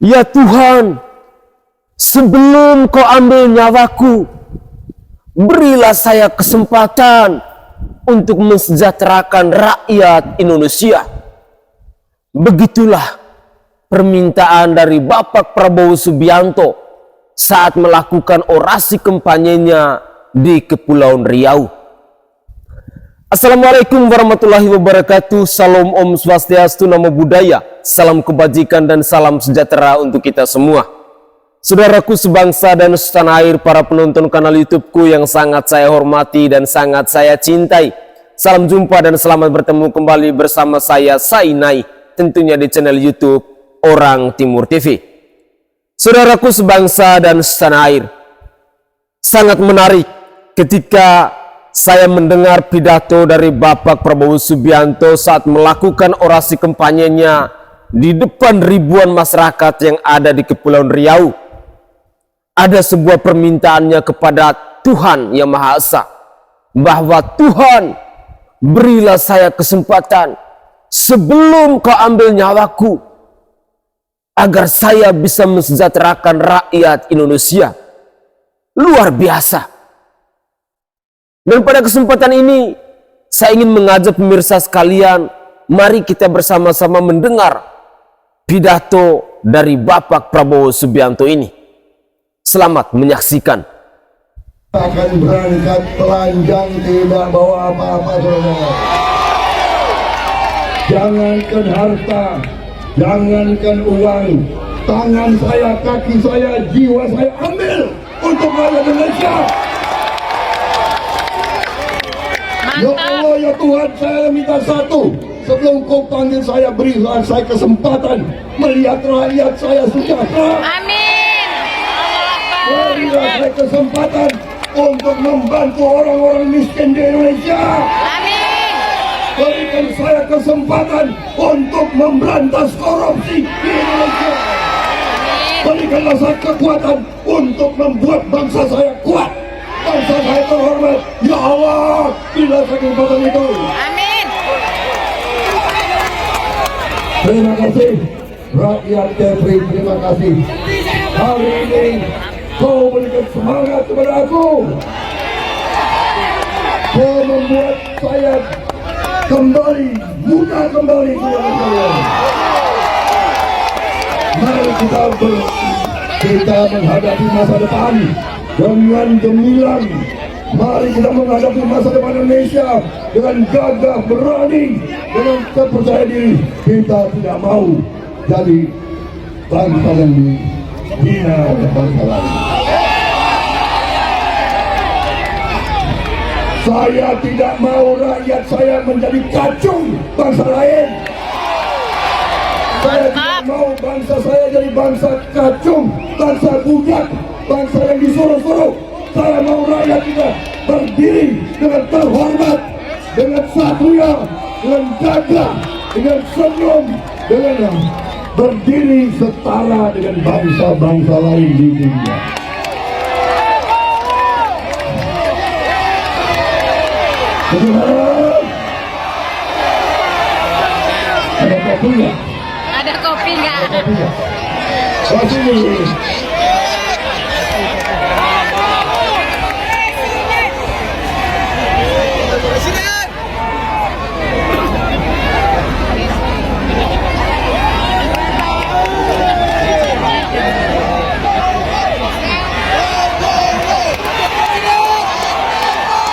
Ya Tuhan, sebelum Kau ambil nyawaku, berilah saya kesempatan untuk mensejahterakan rakyat Indonesia. Begitulah permintaan dari Bapak Prabowo Subianto saat melakukan orasi kampanyenya di Kepulauan Riau. Assalamualaikum warahmatullahi wabarakatuh. Salam Om Swastiastu, Namo Buddhaya. Salam kebajikan dan salam sejahtera untuk kita semua. Saudaraku sebangsa dan setanah air, para penonton kanal YouTubeku yang sangat saya hormati dan sangat saya cintai. Salam jumpa dan selamat bertemu kembali bersama saya Sainai, tentunya di channel YouTube Orang Timur TV. Saudaraku sebangsa dan setanah air, sangat menarik ketika saya mendengar pidato dari Bapak Prabowo Subianto saat melakukan orasi kampanyenya di depan ribuan masyarakat yang ada di Kepulauan Riau. Ada sebuah permintaannya kepada Tuhan Yang Maha Esa, bahwa Tuhan, berilah saya kesempatan sebelum Kau ambil nyawaku, agar saya bisa mensejahterakan rakyat Indonesia. Luar biasa. Dan pada kesempatan ini, saya ingin mengajak pemirsa sekalian, mari kita bersama-sama mendengar pidato dari Bapak Prabowo Subianto ini. Selamat menyaksikan. Akan berangkat telanjang, tidak bawa apa-apa, saudara. Jangankan harta, jangankan uang, tangan saya, kaki saya, jiwa saya ambil untuk rakyat Indonesia. Ya Allah, ya Tuhan, saya minta satu. Sebelum Kau panggil saya, berilah saya kesempatan melihat rakyat saya sejahtera. Amin. Berilah saya kesempatan untuk membantu orang-orang miskin di Indonesia. Amin. Berikan saya kesempatan untuk memberantas korupsi di Indonesia. Berikanlah saya kekuatan untuk membuat bangsa saya kuat, bangsa saya terhormat. Ya Allah, berilah saya kesempatan itu. Amin. Terima kasih rakyat Kepri, terima kasih. Hari ini Kau berikan semangat kepada aku. Kau membuat saya kembali, muda kembali kepada saya. Mari kita menghadapi masa depan dengan gemilang. Mari kita menghadapi masa depan Indonesia dengan gagah, berani, dengan kepercayaan diri. Kita tidak mau jadi bangsa yang dihina oleh bangsa lain. Saya tidak mau rakyat saya menjadi kacung bangsa lain. Saya tidak mau bangsa saya jadi bangsa kacung, bangsa budak, bangsa yang disuruh-suruh. Saya mau rakyat kita berdiri dengan terhormat, dengan satria, dengan gagah, dengan senyum, dengan berdiri setara dengan bangsa-bangsa lain di dunia. Ada kopi nggak? Ada kopi nggak? Ada kopi nggak? Kasih.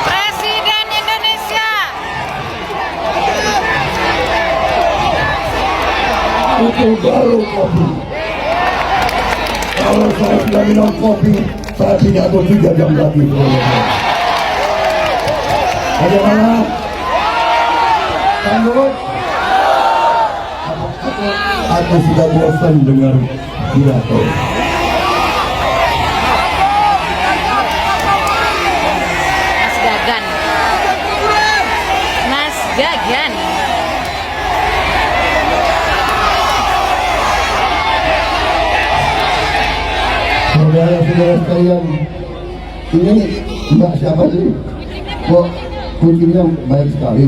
Presiden Indonesia. Itu baru kopi. Kalau saya tidak minum kopi, saya tidak ada 3 jam lagi. Bagaimana? Sanggup? Aku sudah bosan dengar pidato. Mas Gagan. Mas Gagan. Saudara-saudara sekalian, ini Mbak siapa sih? Kok kucingnya baik sekali?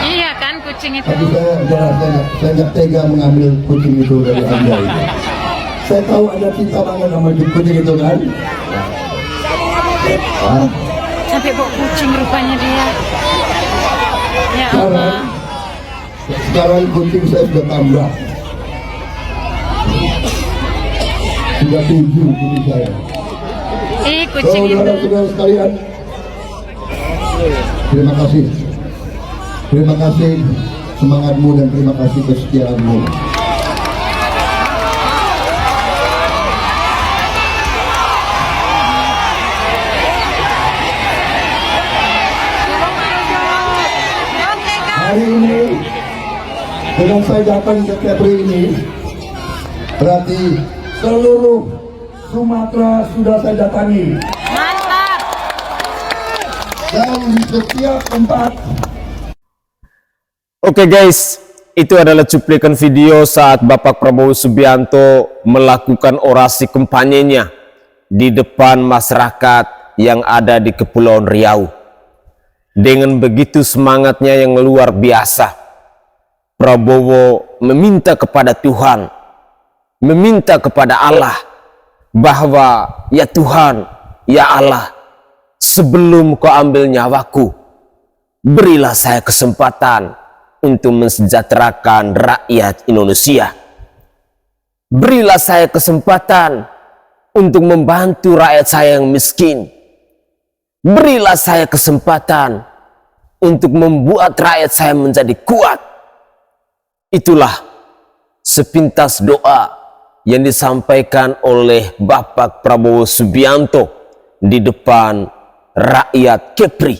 Iya kan kucing itu. Tapi saya nggak tega mengambil kucing itu dari Anda itu. Saya tahu ada cinta banget sama kucing itu kan. Hah? Sampai bawa kucing rupanya dia. Ya Sekarang, Allah. sekarang kucing saya sudah tambah. Sudah 7 kucing saya. Kucing itu. Saudara-saudara sekalian, terima kasih. Terima kasih semangatmu dan terima kasih kesetiaanmu. Hari ini dengan saya datang ke Kepri ini, berarti seluruh Sumatera sudah saya datangi. Mantap. Dan di setiap tempat. Oke guys, itu adalah cuplikan video saat Bapak Prabowo Subianto melakukan orasi kampanyenya di depan masyarakat yang ada di Kepulauan Riau. Dengan begitu semangatnya yang luar biasa, Prabowo meminta kepada Tuhan, meminta kepada Allah, bahwa ya Tuhan, ya Allah, sebelum kau ambil nyawaku, berilah saya kesempatan untuk mensejahterakan rakyat Indonesia. Berilah saya kesempatan untuk membantu rakyat saya yang miskin. Berilah saya kesempatan untuk membuat rakyat saya menjadi kuat. Itulah sepintas doa yang disampaikan oleh Bapak Prabowo Subianto di depan rakyat Kepri.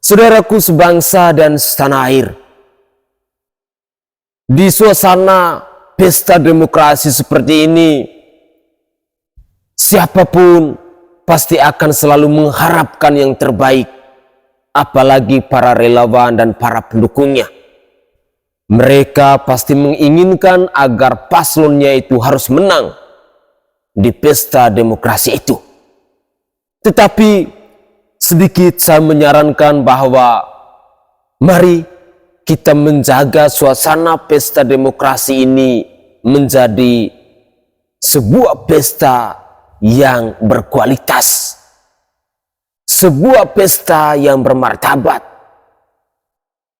Saudaraku sebangsa dan setanah air, di suasana pesta demokrasi seperti ini, siapapun pasti akan selalu mengharapkan yang terbaik, apalagi para relawan dan para pendukungnya. Mereka pasti menginginkan agar paslonnya itu harus menang di pesta demokrasi itu. Tetapi sedikit saya menyarankan bahwa mari kita menjaga suasana pesta demokrasi ini menjadi sebuah pesta yang berkualitas, sebuah pesta yang bermartabat,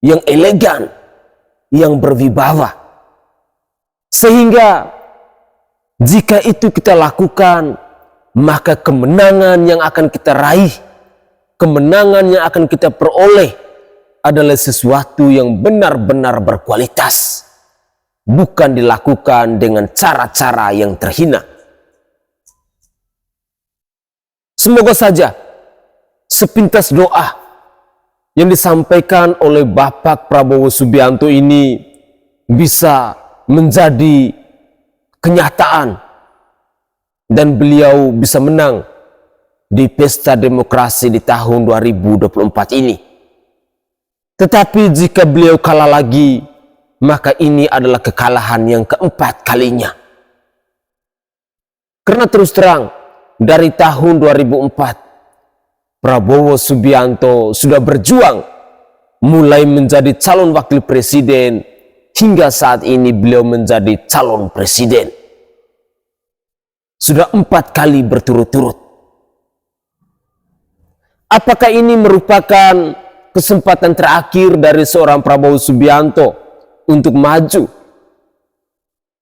yang elegan, yang berwibawa. Sehingga jika itu kita lakukan, maka kemenangan yang akan kita raih, kemenangan yang akan kita peroleh adalah sesuatu yang benar-benar berkualitas, bukan dilakukan dengan cara-cara yang terhina. Semoga saja sepintas doa yang disampaikan oleh Bapak Prabowo Subianto ini bisa menjadi kenyataan dan beliau bisa menang di pesta demokrasi di tahun 2024 ini. Tetapi jika beliau kalah lagi, maka ini adalah kekalahan yang keempat kalinya. Karena terus terang, dari tahun 2004, Prabowo Subianto sudah berjuang mulai menjadi calon wakil presiden hingga saat ini beliau menjadi calon presiden. Sudah 4 kali berturut-turut. Apakah ini merupakan kesempatan terakhir dari seorang Prabowo Subianto untuk maju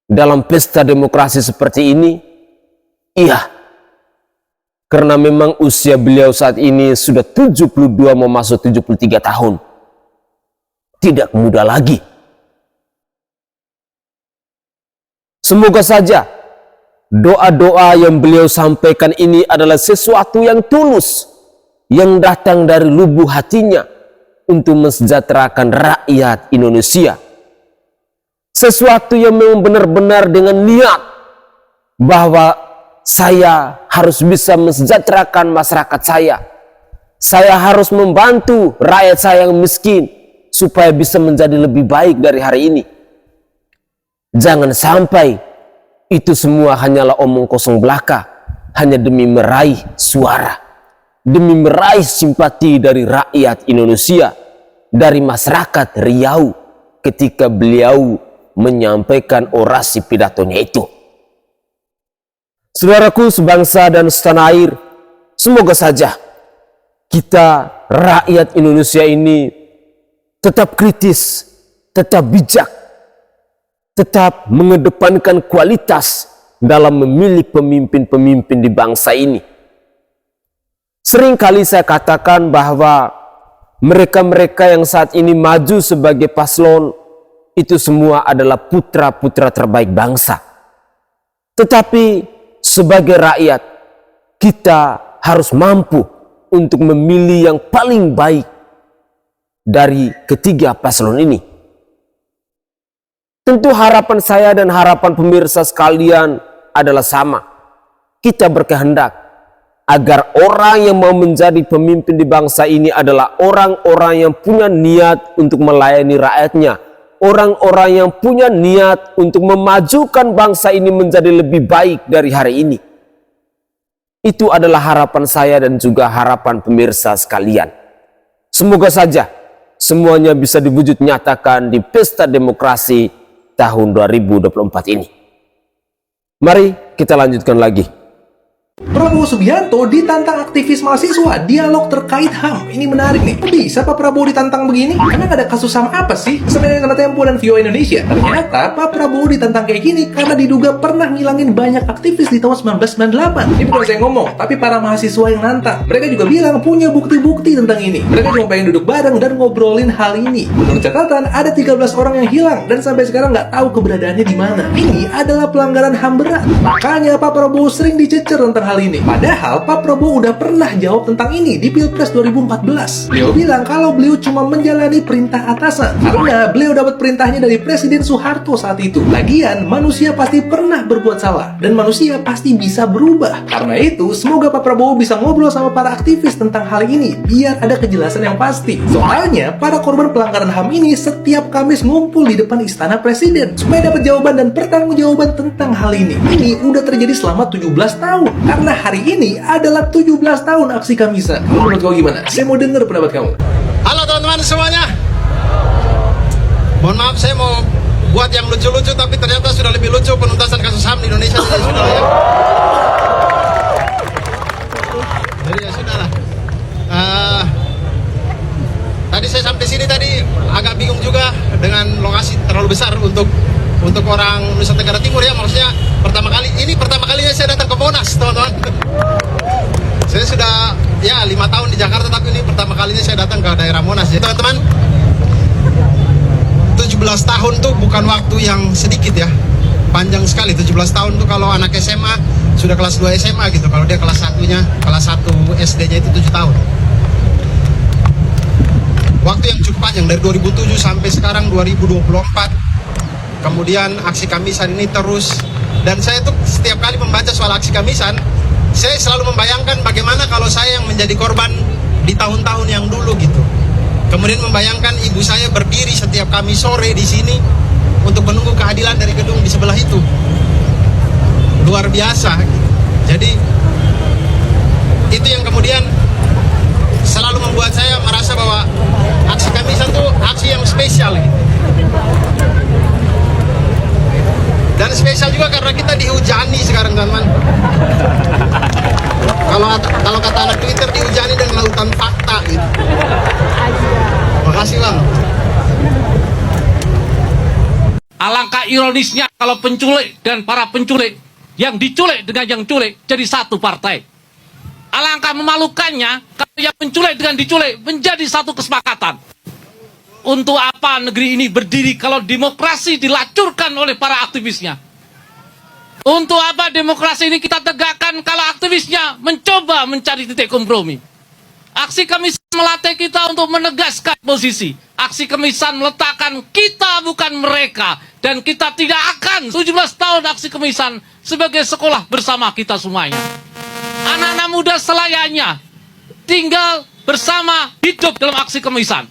dalam pesta demokrasi seperti ini? Iya. Karena memang usia beliau saat ini sudah 72 mau masuk 73 tahun. Tidak muda lagi. Semoga saja doa-doa yang beliau sampaikan ini adalah sesuatu yang tulus, yang datang dari lubuk hatinya untuk mensejahterakan rakyat Indonesia. Sesuatu yang memang benar-benar dengan niat bahwa saya harus bisa mensejahterakan masyarakat saya. Saya harus membantu rakyat saya yang miskin supaya bisa menjadi lebih baik dari hari ini. Jangan sampai itu semua hanyalah omong kosong belaka, hanya demi meraih suara, demi meraih simpati dari rakyat Indonesia, dari masyarakat Riau ketika beliau menyampaikan orasi pidatonya itu. Saudaraku sebangsa dan setanah air, semoga saja kita rakyat Indonesia ini tetap kritis, tetap bijak, tetap mengedepankan kualitas dalam memilih pemimpin-pemimpin di bangsa ini. Seringkali saya katakan bahwa mereka-mereka yang saat ini maju sebagai paslon itu semua adalah putra-putra terbaik bangsa. Tetapi sebagai rakyat, kita harus mampu untuk memilih yang paling baik dari ketiga paslon ini. Tentu harapan saya dan harapan pemirsa sekalian adalah sama. Kita berkehendak agar orang yang mau menjadi pemimpin di bangsa ini adalah orang-orang yang punya niat untuk melayani rakyatnya. Orang-orang yang punya niat untuk memajukan bangsa ini menjadi lebih baik dari hari ini. Itu adalah harapan saya dan juga harapan pemirsa sekalian. Semoga saja semuanya bisa diwujud nyatakan di pesta demokrasi tahun 2024 ini. Mari kita lanjutkan lagi. Prabowo Subianto ditantang aktivis mahasiswa dialog terkait HAM. Ini menarik nih. Bisa Pak Prabowo ditantang begini? Emang ada kasus HAM apa sih? Sebenarnya karena Tempo dan Vio Indonesia. Ternyata Pak Prabowo ditantang kayak gini karena diduga pernah ngilangin banyak aktivis di tahun 1998. Ini bukan saya ngomong, tapi para mahasiswa yang nantang. Mereka juga bilang punya bukti-bukti tentang ini. Mereka cuma pengen duduk bareng dan ngobrolin hal ini. Menurut catatan, ada 13 orang yang hilang dan sampai sekarang nggak tahu keberadaannya di mana. Ini adalah pelanggaran HAM berat. Makanya Pak Prabowo sering dicecer tentang hal ini. Padahal Pak Prabowo udah pernah jawab tentang ini di Pilpres 2014. Beliau bilang kalau beliau cuma menjalani perintah atasan karena beliau dapat perintahnya dari Presiden Soeharto saat itu. Lagian manusia pasti pernah berbuat salah dan manusia pasti bisa berubah. Karena itu semoga Pak Prabowo bisa ngobrol sama para aktivis tentang hal ini biar ada kejelasan yang pasti. Soalnya para korban pelanggaran HAM ini setiap Kamis ngumpul di depan Istana Presiden supaya dapat jawaban dan pertanggungjawaban tentang hal ini. Ini udah terjadi selama 17 tahun. Karena hari ini adalah 17 tahun aksi Kamisan. Menurut kau gimana? Saya mau dengar pendapat kamu. Halo teman-teman semuanya. Mohon maaf saya mau buat yang lucu-lucu tapi ternyata sudah lebih lucu penuntasan kasus HAM di Indonesia. Jadi sudah ya. Jadi ya sudahlah. Tadi saya sampai sini tadi agak bingung juga dengan lokasi terlalu besar untuk orang Nusa Tenggara Timur ya, maksudnya pertama kalinya saya datang ke Monas, teman-teman. Saya sudah ya 5 tahun di Jakarta, tapi ini pertama kalinya saya datang ke daerah Monas ya, teman-teman. 17 tahun tuh bukan waktu yang sedikit ya, panjang sekali. 17 tahun tuh kalau anak SMA sudah kelas 2 SMA gitu, kalau dia kelas 1 SD-nya itu 7 tahun. Waktu yang cukup panjang dari 2007 sampai sekarang 2024. Kemudian aksi Kamisan ini terus, dan saya tuh setiap kali membaca soal aksi Kamisan, saya selalu membayangkan bagaimana kalau saya yang menjadi korban di tahun-tahun yang dulu gitu. Kemudian membayangkan ibu saya berdiri setiap Kamis sore di sini untuk menunggu keadilan dari gedung di sebelah itu. Luar biasa. Jadi itu yang kemudian selalu membuat saya merasa bahwa aksi Kamisan tuh aksi yang spesial gitu. Dan spesial juga karena kita dihujani sekarang, teman-teman. Kalau kata anak Twitter, dihujani dengan lautan fakta gitu. Makasih Bang. Alangkah ironisnya kalau penculik dan para penculik yang diculik dengan yang culik jadi satu partai. Alangkah memalukannya kalau yang penculik dengan diculik menjadi satu kesepakatan. Untuk apa negeri ini berdiri kalau demokrasi dilacurkan oleh para aktivisnya? Untuk apa demokrasi ini kita tegakkan kalau aktivisnya mencoba mencari titik kompromi? Aksi Kamisan melatih kita untuk menegaskan posisi. Aksi Kamisan meletakkan kita bukan mereka. Dan kita tidak akan 17 tahun aksi Kamisan sebagai sekolah bersama kita semuanya. Anak-anak muda selayaknya tinggal bersama, hidup dalam aksi Kamisan.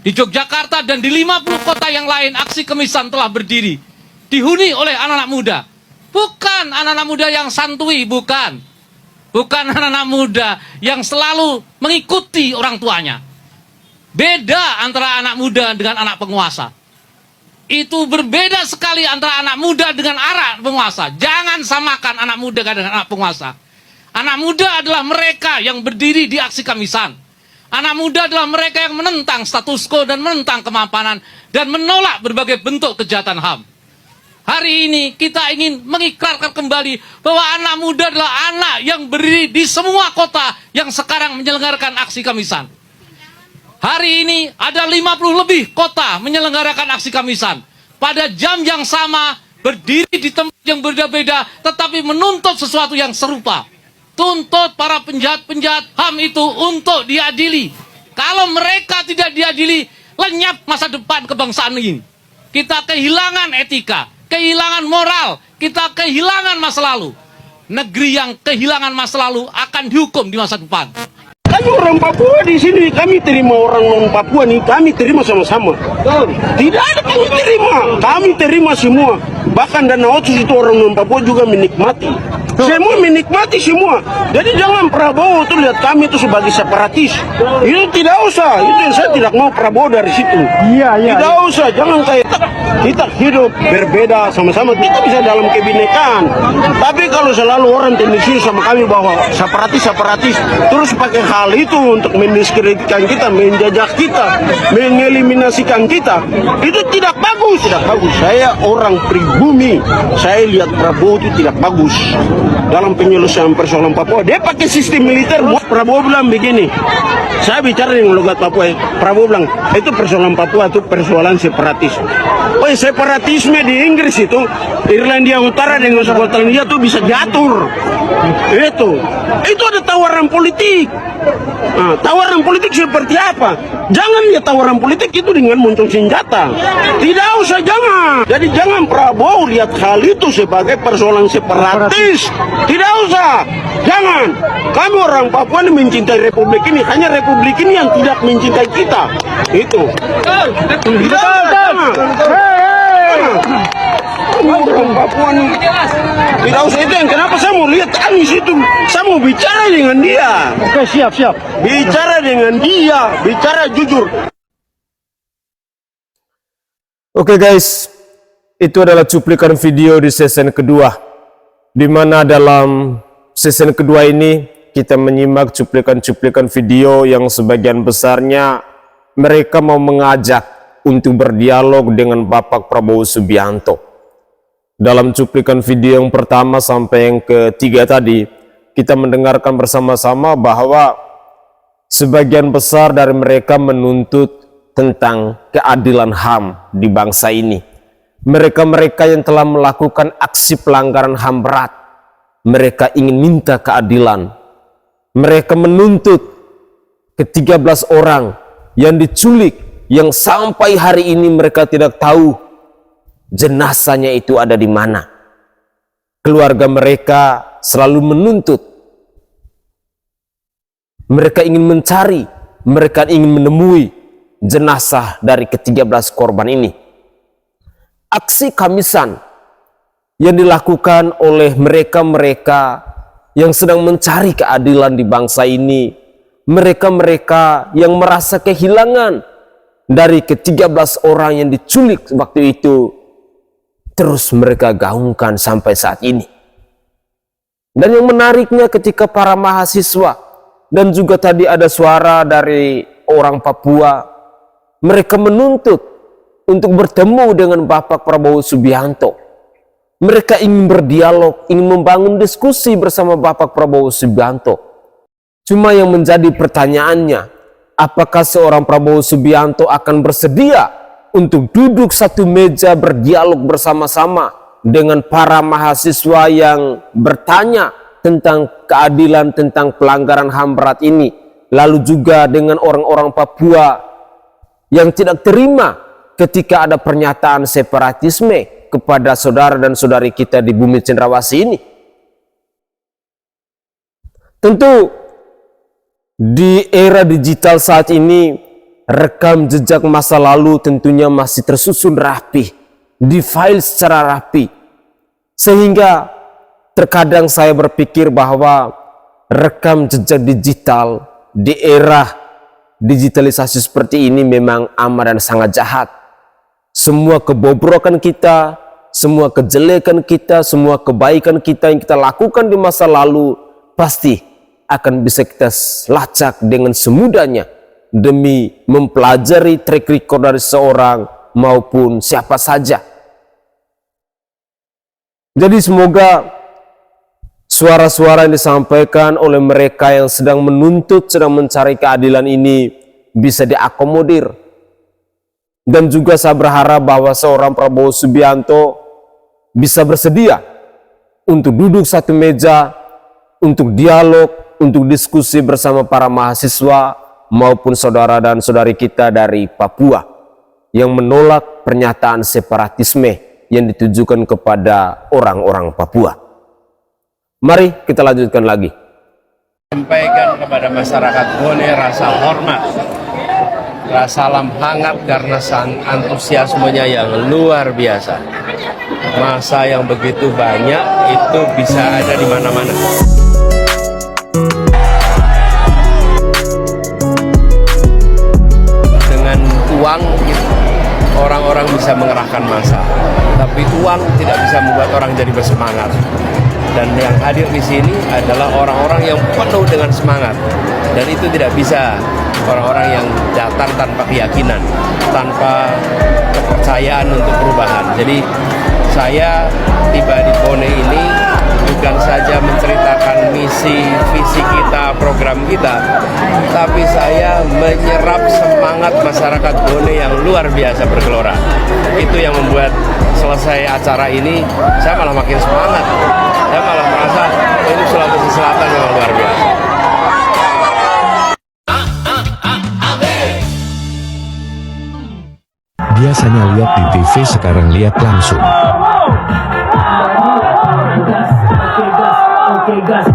Di Yogyakarta dan di 50 kota yang lain aksi Kamisan telah berdiri. Dihuni oleh anak-anak muda. Bukan anak-anak muda yang santuy, bukan. Bukan anak-anak muda yang selalu mengikuti orang tuanya. Beda antara anak muda dengan anak penguasa. Itu berbeda sekali antara anak muda dengan anak penguasa. Jangan samakan anak muda dengan anak penguasa. Anak muda adalah mereka yang berdiri di aksi Kamisan. Anak muda adalah mereka yang menentang status quo dan menentang kemapanan dan menolak berbagai bentuk kejahatan HAM. Hari ini kita ingin mengikrarkan kembali bahwa anak muda adalah anak yang berdiri di semua kota yang sekarang menyelenggarakan aksi Kamisan. Hari ini ada 50 lebih kota menyelenggarakan aksi Kamisan. Pada jam yang sama, berdiri di tempat yang berbeda-beda, tetapi menuntut sesuatu yang serupa. Tuntut para penjahat-penjahat HAM itu untuk diadili. Kalau mereka tidak diadili, lenyap masa depan kebangsaan ini. Kita kehilangan etika, kehilangan moral, kita kehilangan masa lalu. Negeri yang kehilangan masa lalu akan dihukum di masa depan. Kami orang Papua di sini, kami terima orang non Papua nih, kami terima sama-sama. Tidak ada kami terima semua. Bahkan Dana Otsus itu orang non Papua juga menikmati. Semua menikmati semua. Jadi jangan Prabowo tuh lihat kami itu sebagai separatis. Itu tidak usah. Itu yang saya tidak mau Prabowo dari situ. Tidak usah. Jangan kayak kita hidup berbeda sama-sama. Kita bisa dalam kebinekaan. Tapi kalau selalu orang tendensi sama kami bahwa separatis, terus pakai hal itu untuk mendiskreditkan kita, menjajah kita, mengeliminasikan kita, itu tidak bagus. Tidak bagus. Saya orang pribumi. Saya lihat Prabowo itu tidak bagus dalam penyelesaian persoalan Papua. Dia pakai sistem militer. Prabowo bilang begini, saya bicara dengan logat Papua, Prabowo bilang itu persoalan Papua itu persoalan separatis. Separatisme di Inggris itu, Irlandia Utara dengan Skotlandia itu bisa diatur. Itu ada tawaran politik. Nah, tawaran politik seperti apa? Jangan lihat tawaran politik itu dengan muncul senjata. Tidak usah, jangan. Jadi jangan Prabowo lihat hal itu sebagai persoalan separatis. Tidak usah. Jangan. Kami orang Papua ini mencintai republik ini. Hanya republik ini yang tidak mencintai kita. Itu. Orang Papua ini tidak usah itu yang kenapa saya mau lihat Anies itu. Saya mau bicara dengan dia. Oke, siap. Bicara dengan dia, bicara jujur. Oke guys, itu adalah cuplikan video di season kedua, di mana dalam season kedua ini kita menyimak cuplikan-cuplikan video yang sebagian besarnya mereka mau mengajak untuk berdialog dengan Bapak Prabowo Subianto. Dalam cuplikan video yang pertama sampai yang ketiga tadi, kita mendengarkan bersama-sama bahwa sebagian besar dari mereka menuntut tentang keadilan HAM di bangsa ini. Mereka-mereka yang telah melakukan aksi pelanggaran HAM berat, mereka ingin minta keadilan. Mereka menuntut ke-13 orang yang diculik, yang sampai hari ini mereka tidak tahu jenazahnya itu ada di mana. Keluarga mereka selalu menuntut. Mereka ingin mencari, mereka ingin menemui jenazah dari ke-13 korban ini. Aksi Kamisan yang dilakukan oleh mereka-mereka yang sedang mencari keadilan di bangsa ini, mereka-mereka yang merasa kehilangan dari ke-13 orang yang diculik waktu itu, terus mereka gaungkan sampai saat ini. Dan yang menariknya ketika para mahasiswa dan juga tadi ada suara dari orang Papua, mereka menuntut untuk bertemu dengan Bapak Prabowo Subianto. Mereka ingin berdialog, ingin membangun diskusi bersama Bapak Prabowo Subianto. Cuma yang menjadi pertanyaannya, apakah seorang Prabowo Subianto akan bersedia untuk duduk satu meja berdialog bersama-sama dengan para mahasiswa yang bertanya tentang keadilan, tentang pelanggaran HAM berat ini, lalu juga dengan orang-orang Papua yang tidak terima ketika ada pernyataan separatisme kepada saudara dan saudari kita di bumi Cendrawasih ini. Tentu di era digital saat ini, rekam jejak masa lalu tentunya masih tersusun rapi, di file secara rapi, sehingga terkadang saya berpikir bahwa rekam jejak digital di era digitalisasi seperti ini memang amat dan sangat jahat. semua kebobrokan kita, semua kejelekan kita, semua kebaikan kita yang kita lakukan di masa lalu pasti akan bisa kita lacak dengan semudahnya demi mempelajari track record dari seorang maupun siapa saja. Jadi semoga suara-suara yang disampaikan oleh mereka yang sedang menuntut, sedang mencari keadilan ini bisa diakomodir. Dan juga saya berharap bahwa seorang Prabowo Subianto bisa bersedia untuk duduk satu meja, untuk dialog, untuk diskusi bersama para mahasiswa maupun saudara dan saudari kita dari Papua yang menolak pernyataan separatisme yang ditujukan kepada orang-orang Papua. Mari kita lanjutkan lagi. Sampaikan kepada masyarakat Bone rasa hormat, rasa salam hangat karena antusiasmenya yang luar biasa. Masa yang begitu banyak itu bisa ada di mana-mana. Dengan uang orang-orang bisa mengerahkan massa, tapi uang tidak bisa membuat orang jadi bersemangat. Dan yang hadir di sini adalah orang-orang yang penuh dengan semangat, dan itu tidak bisa orang-orang yang datang tanpa keyakinan, tanpa kepercayaan untuk perubahan. Jadi saya tiba di Bone ini bukan saja menceritakan misi, visi kita, program kita, tapi saya menyerap semangat masyarakat Bone yang luar biasa bergelora. Itu yang membuat selesai acara ini saya malah makin semangat. Saya malah merasa ini Sulawesi Selatan yang luar biasa. Biasanya lihat di TV, sekarang lihat langsung. Oke gas.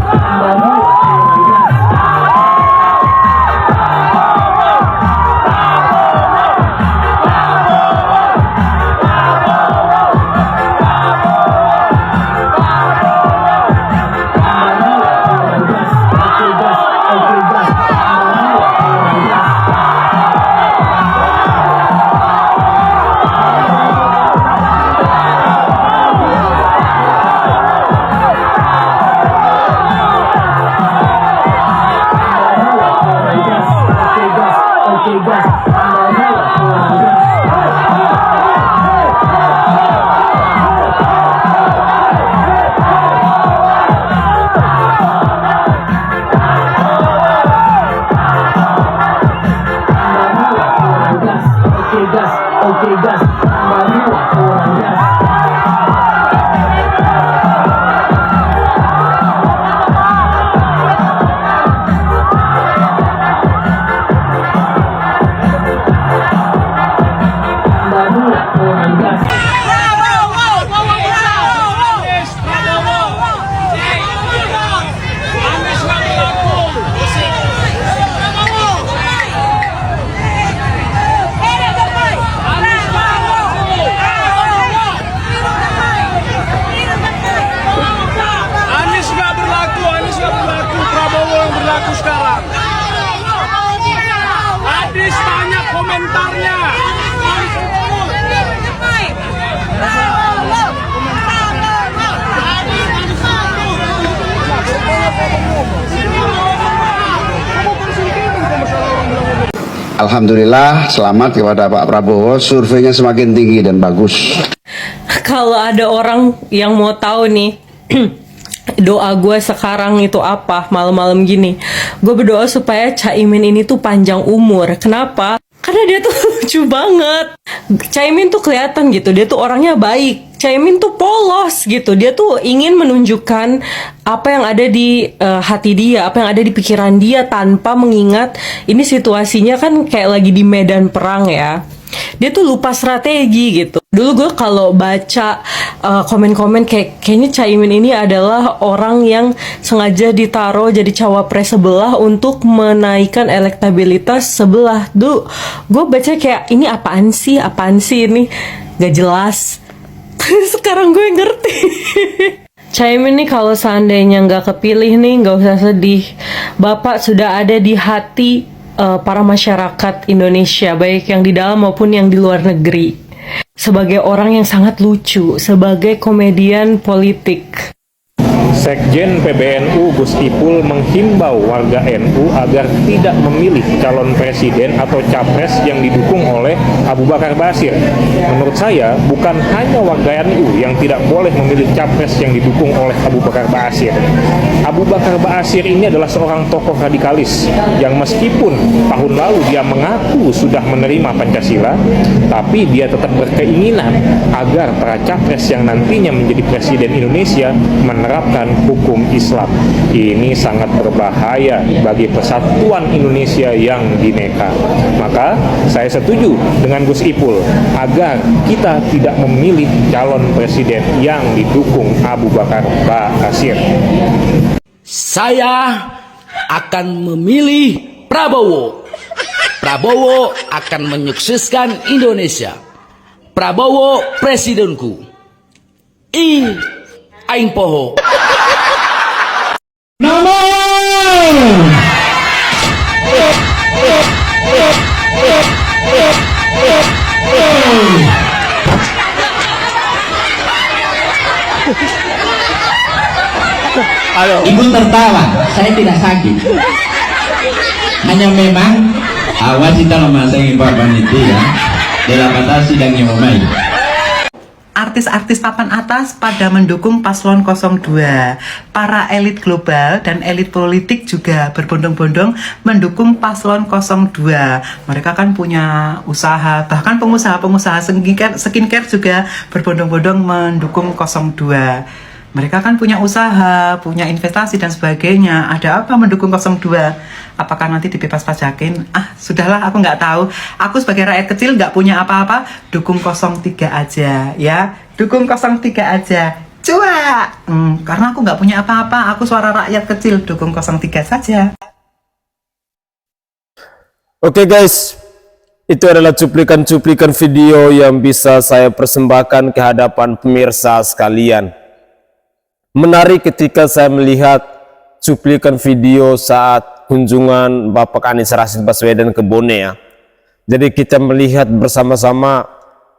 Alhamdulillah, selamat kepada Pak Prabowo, surveinya semakin tinggi dan bagus. Kalau ada orang yang mau tahu nih doa gue sekarang itu apa, malam-malam gini, gue berdoa supaya Caimin ini tuh panjang umur. Kenapa? Karena dia tuh lucu banget. Caimin tuh kelihatan gitu, dia tuh orangnya baik. Caimin tuh polos gitu, dia tuh ingin menunjukkan apa yang ada di hati dia, apa yang ada di pikiran dia, tanpa mengingat ini situasinya kan kayak lagi di medan perang ya. Dia tuh lupa strategi gitu. Dulu gue kalau baca komen-komen kayaknya Caimin ini adalah orang yang sengaja ditaruh jadi cawapres sebelah untuk menaikkan elektabilitas sebelah. Dulu gue baca kayak ini apaan sih ini, gak jelas. Sekarang gue ngerti. Caimin nih kalau seandainya nggak kepilih nih, nggak usah sedih. Bapak sudah ada di hati para masyarakat Indonesia, baik yang di dalam maupun yang di luar negeri. sebagai orang yang sangat lucu, sebagai komedian politik. Sekjen PBNU Gus Ipul menghimbau warga NU agar tidak memilih calon presiden atau capres yang didukung oleh Abu Bakar Ba'asyir. Menurut saya, bukan hanya warga NU yang tidak boleh memilih capres yang didukung oleh Abu Bakar Ba'asyir. Abu Bakar Ba'asyir ini adalah seorang tokoh radikalis yang meskipun tahun lalu dia mengaku sudah menerima Pancasila, tapi dia tetap berkeinginan agar para capres yang nantinya menjadi presiden Indonesia menerapkan hukum Islam. Ini sangat berbahaya bagi persatuan Indonesia yang bineka. Maka saya setuju dengan Gus Ipul agar kita tidak memilih calon presiden yang didukung Abu Bakar Ba'asyir. Saya akan memilih Prabowo. Prabowo akan menyukseskan Indonesia. Prabowo presidenku. Aing poho. Ibu tertawa, saya tidak sakit. Hanya memang wasita memasang papan itu ya, dalam kata sidang yang umai. Artis-artis papan atas pada mendukung paslon 02. Para elit global dan elit politik juga berbondong-bondong mendukung paslon 02. Mereka kan punya usaha, bahkan pengusaha-pengusaha skincare juga berbondong-bondong mendukung 02. Mereka kan punya usaha, punya investasi dan sebagainya. Ada apa mendukung 02? Apakah nanti dibebas pajakin? Sudahlah, aku nggak tahu. Aku sebagai rakyat kecil nggak punya apa-apa. Dukung 03 aja, ya. Dukung 03 aja. Cua! Karena aku nggak punya apa-apa. Aku suara rakyat kecil. Dukung 03 saja. Oke guys, itu adalah cuplikan-cuplikan video yang bisa saya persembahkan ke hadapan pemirsa sekalian. Menarik ketika saya melihat cuplikan video saat kunjungan Bapak Anies Rashid Baswedan ke Bone ya. Jadi kita melihat bersama-sama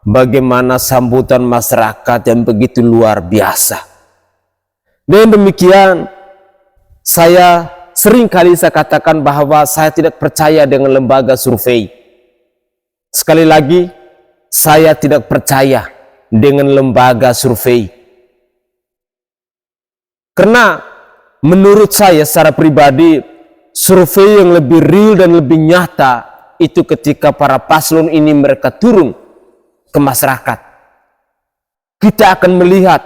bagaimana sambutan masyarakat yang begitu luar biasa. Dan demikian saya sering kali saya katakan bahwa saya tidak percaya dengan lembaga survei. Sekali lagi, saya tidak percaya dengan lembaga survei. Karena menurut saya secara pribadi, survei yang lebih real dan lebih nyata itu ketika para paslon ini mereka turun ke masyarakat. Kita akan melihat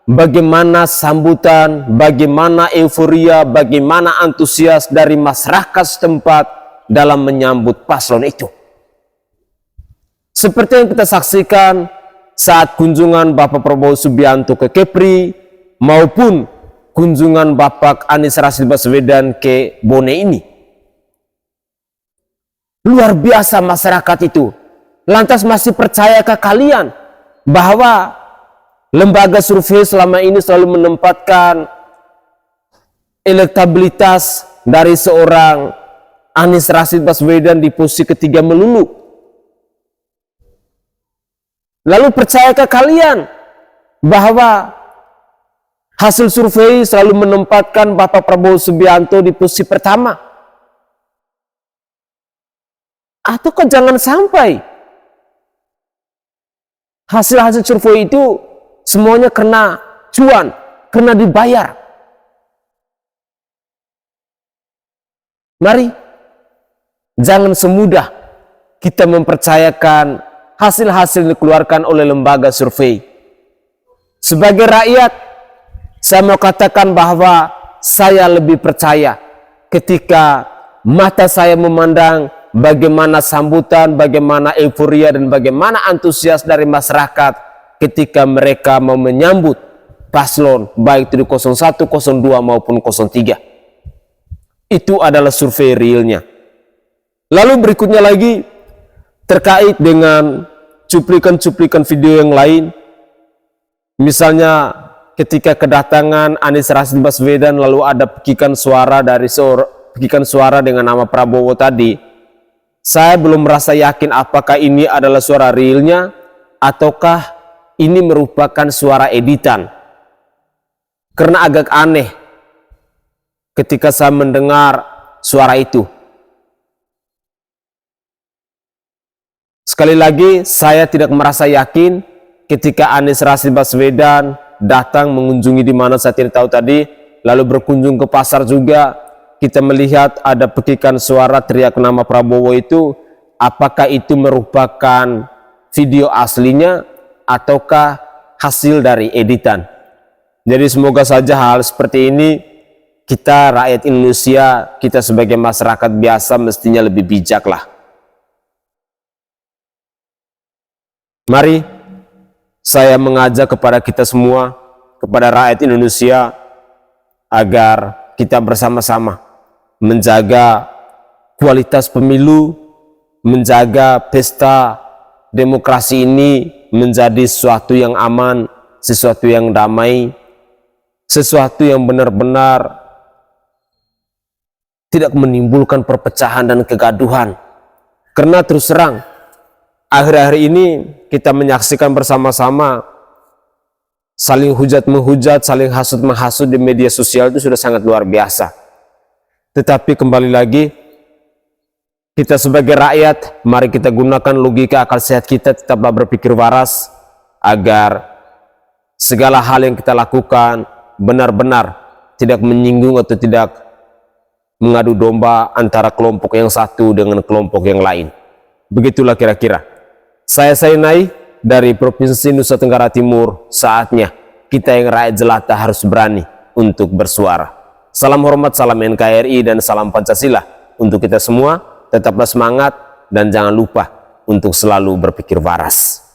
bagaimana sambutan, bagaimana euforia, bagaimana antusias dari masyarakat setempat dalam menyambut paslon itu. Seperti yang kita saksikan saat kunjungan Bapak Prabowo Subianto ke Kepri maupun kunjungan Bapak Anies Rashid Baswedan ke Bone ini. Luar biasa masyarakat itu. Lantas masih percayakah kalian bahwa lembaga survei selama ini selalu menempatkan elektabilitas dari seorang Anies Rashid Baswedan di posisi ketiga melulu? Lalu percayakah kalian bahwa hasil survei selalu menempatkan Bapak Prabowo Subianto di posisi pertama? Ataukah jangan sampai hasil-hasil survei itu semuanya kena cuan, kena dibayar? Mari, jangan semudah kita mempercayakan hasil-hasil yang dikeluarkan oleh lembaga survei. Sebagai rakyat, saya mau katakan bahwa saya lebih percaya ketika mata saya memandang bagaimana sambutan, bagaimana euforia, dan bagaimana antusias dari masyarakat ketika mereka mau menyambut paslon, baik itu di 01, 02 maupun 03. Itu adalah survei realnya. Lalu berikutnya lagi, terkait dengan cuplikan-cuplikan video yang lain, misalnya ketika kedatangan Anies Rashid Baswedan lalu ada pekikan suara dengan nama Prabowo tadi, saya belum merasa yakin apakah ini adalah suara realnya ataukah ini merupakan suara editan? Karena agak aneh ketika saya mendengar suara itu. Sekali lagi, saya tidak merasa yakin ketika Anies Rashid Baswedan datang mengunjungi di mana saya tidak tahu tadi, lalu berkunjung ke pasar juga, kita melihat ada petikan suara teriak nama Prabowo itu, apakah itu merupakan video aslinya ataukah hasil dari editan? Jadi semoga saja hal seperti ini kita rakyat Indonesia, kita sebagai masyarakat biasa mestinya lebih bijak lah. Mari saya mengajak kepada kita semua, kepada rakyat Indonesia, agar kita bersama-sama menjaga kualitas pemilu, menjaga pesta demokrasi ini menjadi sesuatu yang aman, sesuatu yang damai, sesuatu yang benar-benar tidak menimbulkan perpecahan dan kegaduhan. Karena terus terang, akhir-akhir ini kita menyaksikan bersama-sama saling hujat-menghujat, saling hasut-menghasut di media sosial itu sudah sangat luar biasa. Tetapi kembali lagi, kita sebagai rakyat, mari kita gunakan logika akal sehat kita, tetaplah berpikir waras, agar segala hal yang kita lakukan benar-benar tidak menyinggung atau tidak mengadu domba antara kelompok yang satu dengan kelompok yang lain. Begitulah kira-kira. Saya Sainai dari Provinsi Nusa Tenggara Timur. Saatnya kita yang rakyat jelata harus berani untuk bersuara. Salam hormat, salam NKRI, dan salam Pancasila untuk kita semua. Tetaplah semangat dan jangan lupa untuk selalu berpikir waras.